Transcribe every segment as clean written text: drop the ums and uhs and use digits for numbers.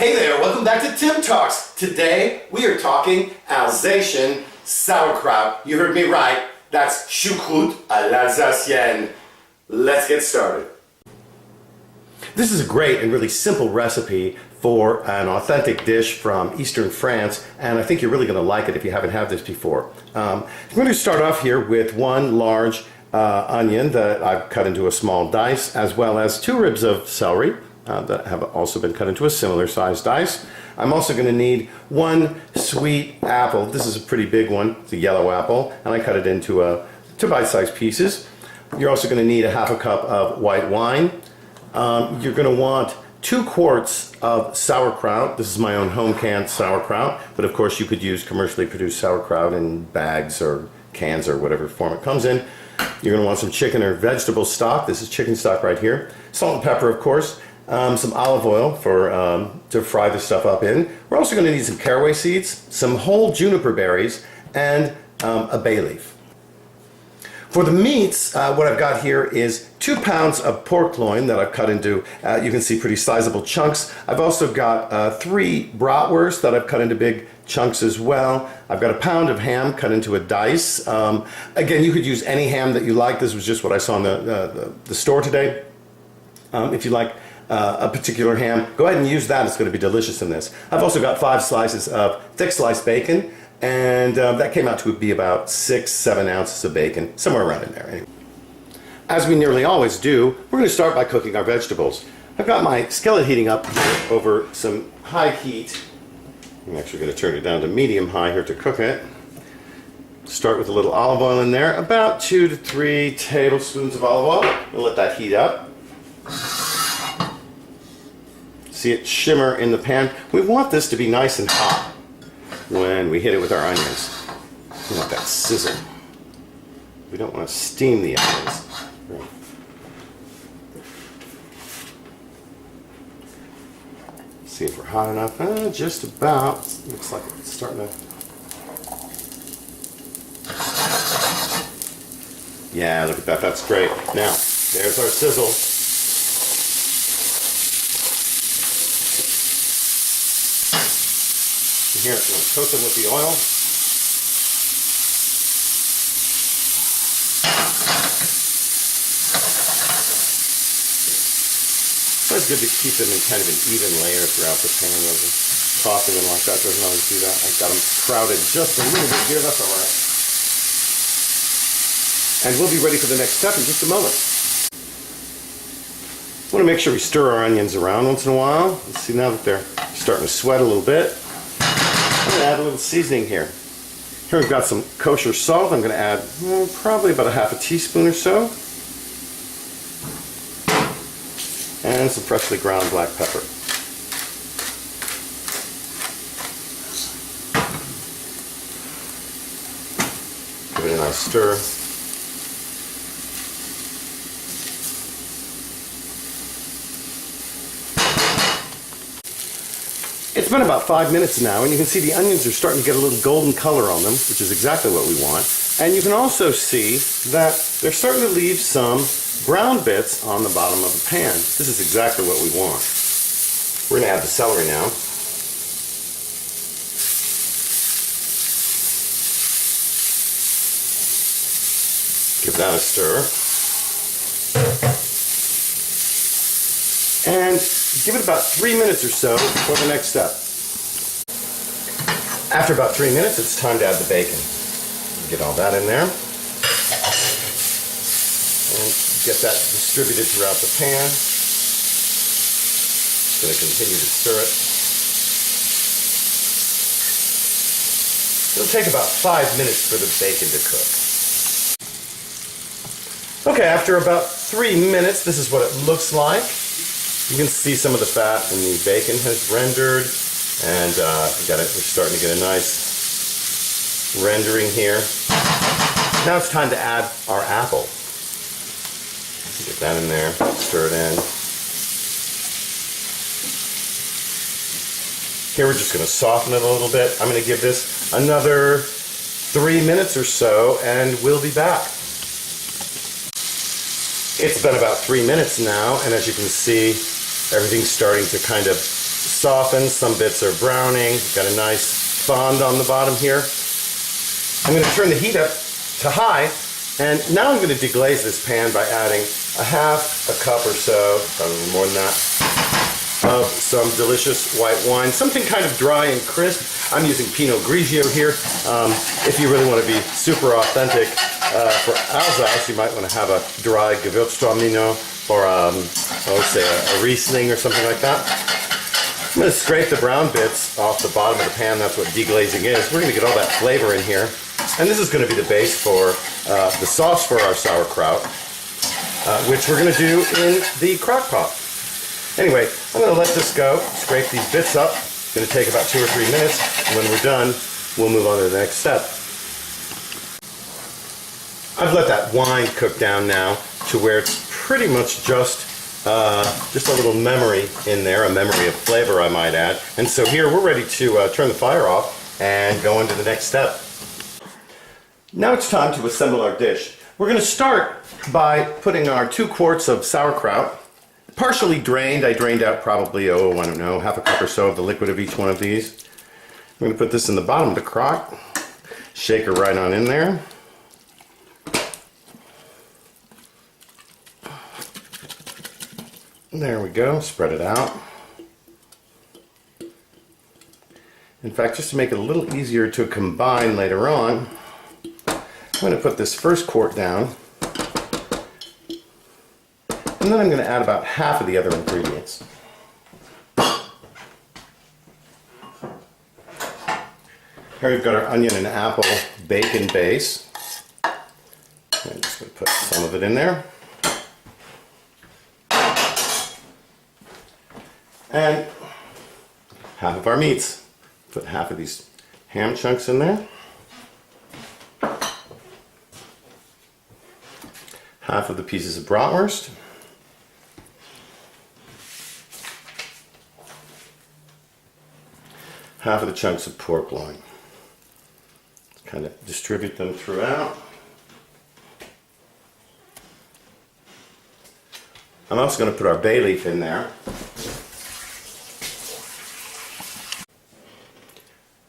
Hey there, welcome back to Tim Talks. Today we are talking Alsatian sauerkraut. You heard me right, that's Choucroute à l'Alsacienne. Let's get started. This is a great and really simple recipe for an authentic dish from Eastern France, and I think you're really going to like it if you haven't had this before. I'm going to start off here with one large onion that I've cut into a small dice, as well as 2 ribs of celery that have also been cut into a similar sized dice. I'm also going to need 1 sweet apple. This is a pretty big one. It's a yellow apple, and I cut it into 2 bite-sized pieces. You're also going to need a half a cup of white wine. You're going to want 2 quarts of sauerkraut. This is my own home canned sauerkraut, but of course you could use commercially produced sauerkraut in bags or cans or whatever form it comes in. You're going to want some chicken or vegetable stock. This is chicken stock right here. Salt and pepper, of course. Some olive oil to fry the stuff up in. We're also going to need some caraway seeds, some whole juniper berries, and a bay leaf. For the meats, what I've got here is 2 pounds of pork loin that I've cut into, you can see, pretty sizable chunks. I've also got 3 bratwurst that I've cut into big chunks as well. I've got a pound of ham cut into a dice. Again, you could use any ham that you like. This was just what I saw in the store today. If you like a particular ham, go ahead and use that. It's going to be delicious in this. I've also got 5 slices of thick sliced bacon, and that came out to be about 6-7 ounces of bacon, somewhere around in there. Anyway. As we nearly always do, we're going to start by cooking our vegetables. I've got my skillet heating up here over some high heat. I'm actually going to turn it down to medium high here to cook it. Start with a little olive oil in there, about 2 to 3 tablespoons of olive oil. We'll let that heat up. See it shimmer in the pan. We want this to be nice and hot when we hit it with our onions. We want that sizzle. We don't want to steam the onions. See if we're hot enough. Just about. Looks like it's starting to. Yeah, look at that. That's great. Now, there's our sizzle. Here, I'm going to coat them with the oil. So it's good to keep them in kind of an even layer throughout the pan rather than tossing them like that. Doesn't always do that. I've got them crowded just a little bit here. That's all right. And we'll be ready for the next step in just a moment. I want to make sure we stir our onions around once in a while. Let's see, now that they're starting to sweat a little bit, I'm going to add a little seasoning here. Here we've got some kosher salt. I'm going to add probably about a half a teaspoon or so. And some freshly ground black pepper. Give it a nice stir. It's been about 5 minutes now, and you can see the onions are starting to get a little golden color on them, which is exactly what we want. And you can also see that they're starting to leave some brown bits on the bottom of the pan. This is exactly what we want. We're going to add the celery now. Give that a stir. And give it about 3 minutes or so for the next step. After about 3 minutes, it's time to add the bacon. Get all that in there. And get that distributed throughout the pan. Just going to continue to stir it. It'll take about 5 minutes for the bacon to cook. Okay, after about 3 minutes, this is what it looks like. You can see some of the fat in the bacon has rendered, and we're starting to get a nice rendering here. Now it's time to add our apple. Get that in there, stir it in. Here we're just going to soften it a little bit. I'm going to give this another 3 minutes or so, and we'll be back. It's been about 3 minutes now, and as you can see, everything's starting to kind of softened, some bits are browning. Got a nice bond on the bottom here. I'm going to turn the heat up to high, and now I'm going to deglaze this pan by adding a half a cup or so, probably more than that, of some delicious white wine, something kind of dry and crisp. I'm using Pinot Grigio here. If you really want to be super authentic for Alsace, you might want to have a dry Gewürztraminer or say a Riesling or something like that. I'm going to scrape the brown bits off the bottom of the pan. That's what deglazing is. We're going to get all that flavor in here. And this is going to be the base for the sauce for our sauerkraut, which we're going to do in the Crockpot. Anyway, I'm going to let this go, scrape these bits up. It's going to take about 2 or 3 minutes. And when we're done, we'll move on to the next step. I've let that wine cook down now to where it's pretty much just a little memory in there, a memory of flavor, I might add. And so here we're ready to turn the fire off and go into the next step. Now it's time to assemble our dish. We're going to start by putting our 2 quarts of sauerkraut, partially drained. I drained out probably, I don't know, half a cup or so of the liquid of each one of these. I'm going to put this in the bottom of the crock, shake her right on in there. There we go, spread it out. In fact, just to make it a little easier to combine later on, I'm going to put this first quart down, and then I'm going to add about half of the other ingredients. Here we've got our onion and apple bacon base. I'm just going to put some of it in there. And half of our meats. Put half of these ham chunks in there. Half of the pieces of bratwurst. Half of the chunks of pork loin. Kind of distribute them throughout. I'm also going to put our bay leaf in there.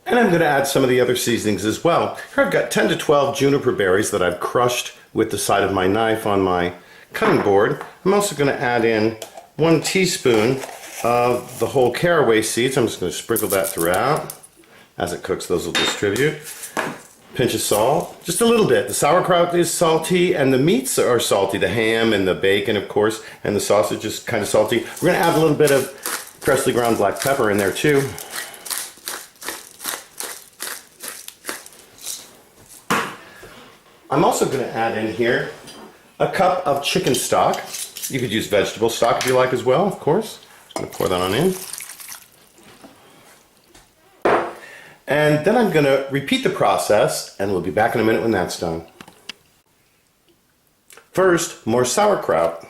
And I'm going to add some of the other seasonings as well. Here I've got 10 to 12 juniper berries that I've crushed with the side of my knife on my cutting board. I'm also going to add in 1 teaspoon of the whole caraway seeds. I'm just going to sprinkle that throughout. As it cooks, those will distribute. Pinch of salt, just a little bit. The sauerkraut is salty and the meats are salty. The ham and the bacon, of course, and the sausage is kind of salty. We're going to add a little bit of freshly ground black pepper in there too. I'm also going to add in here a cup of chicken stock. You could use vegetable stock if you like as well, of course. I'm going to pour that on in. And then I'm going to repeat the process, and we'll be back in a minute when that's done. First, more sauerkraut.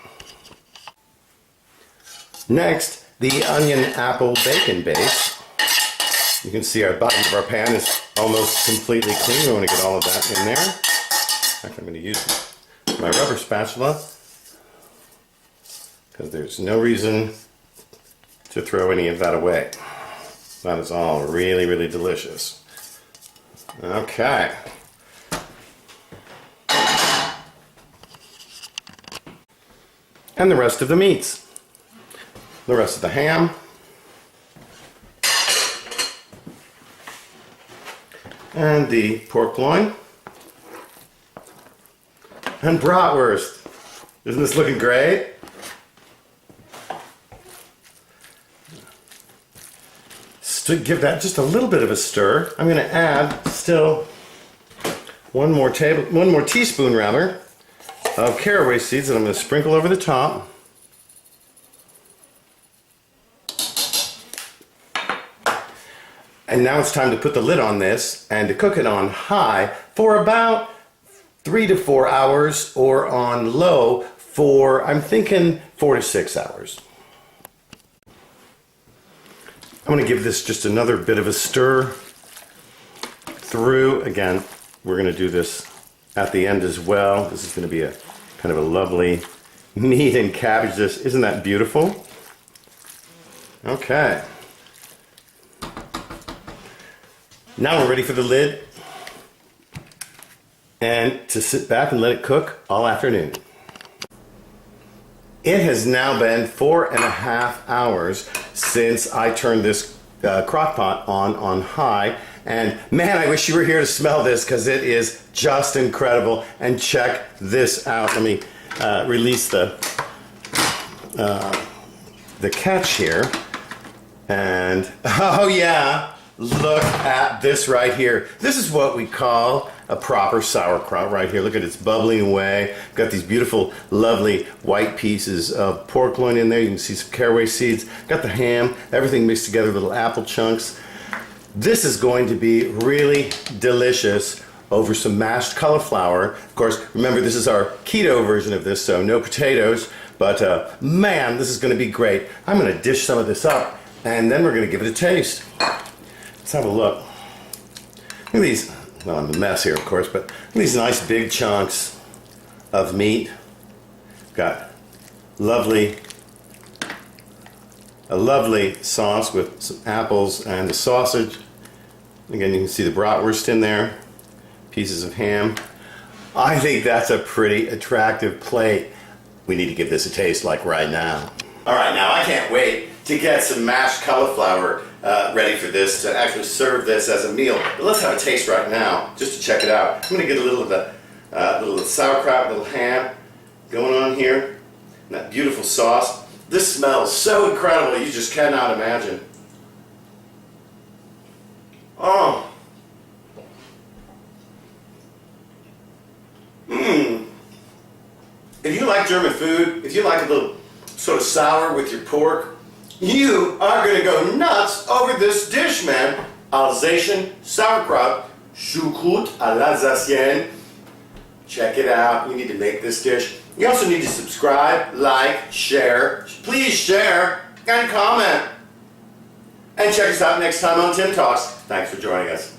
Next, the onion apple bacon base. You can see our bottom of our pan is almost completely clean. We want to get all of that in there. In fact, I'm going to use my rubber spatula because there's no reason to throw any of that away. That is all really, really delicious. Okay. And the rest of the meats. The rest of the ham. And the pork loin. And bratwurst. Isn't this looking great? To give that just a little bit of a stir, I'm going to add still one more teaspoon rather of caraway seeds that I'm going to sprinkle over the top. And now it's time to put the lid on this and to cook it on high for about 3 to 4 hours, or on low for, I'm thinking, 4 to 6 hours. I'm going to give this just another bit of a stir through. Again, we're going to do this at the end as well. This is going to be a kind of a lovely meat and cabbage dish. Isn't that beautiful? Okay. Now we're ready for the lid and to sit back and let it cook all afternoon. It has now been 4.5 hours since I turned this crock-pot on high, and man, I wish you were here to smell this because it is just incredible. And check this out. Let me release the catch here, and oh yeah, look at this right here. This is what we call a proper sauerkraut right here. Look at it, it's bubbling away. Got these beautiful, lovely white pieces of pork loin in there. You can see some caraway seeds. Got the ham, everything mixed together, little apple chunks. This is going to be really delicious over some mashed cauliflower. Of course, remember this is our keto version of this, so no potatoes, but man, this is going to be great. I'm going to dish some of this up, and then we're going to give it a taste. Let's have a look. Look at these. Well, I'm a mess here, of course, but look at these nice big chunks of meat. Got a lovely sauce with some apples and the sausage. Again, you can see the bratwurst in there, pieces of ham. I think that's a pretty attractive plate. We need to give this a taste like right now. All right, now I can't wait to get some mashed cauliflower ready for this, to actually serve this as a meal. But let's have a taste right now, just to check it out. I'm going to get a little of the sauerkraut, little ham going on here, and that beautiful sauce. This smells so incredible, you just cannot imagine. Oh. If you like German food, if you like a little sort of sour with your pork, you are going to go nuts over this dish, man. Alsatian sauerkraut, Choucroute à l'Alsacienne. Check it out. You need to make this dish. You also need to subscribe, like, share. Please share and comment. And check us out next time on Tim Talks. Thanks for joining us.